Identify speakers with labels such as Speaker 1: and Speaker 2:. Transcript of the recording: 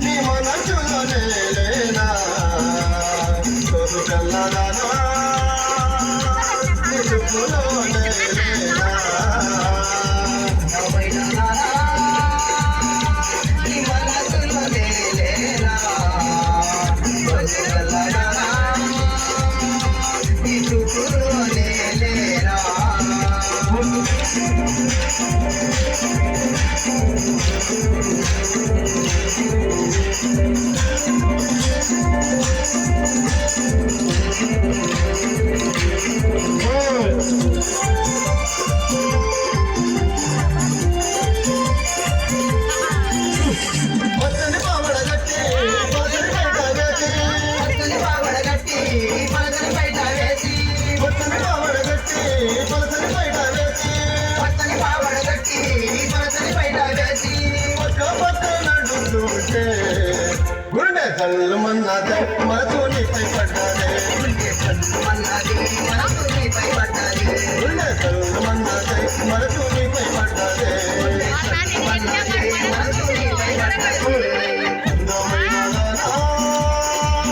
Speaker 1: నీ మనసులోనే లేనా తోడు చల్లదానా నీ చూపులోనే లేనా
Speaker 2: నీ మనసులోనే లేనా తోడు చల్లదానా నీ చూపులోనే లేనా
Speaker 1: పచ్చని పావడగట్టి పచ్చని
Speaker 2: పడగట్టి పలకని బయట వేసి
Speaker 1: పచ్చని పావడగట్టి పచ్చని బయట వేసి
Speaker 2: పచ్చని పావడగట్టి పలకని బయట వేసి
Speaker 1: పక్క పక్క నడుస్తుంటే గుండె కళ్ళు మన్నదే మనసు నీపై పడ్డాదే
Speaker 2: గుండె కన్నుమన్నది మనసు నీపై పడ్డది
Speaker 1: గుండె కళ్ళు మన్నదే మనసు నీపై పడ్డాదే
Speaker 2: మనసు నీపై పడ్డది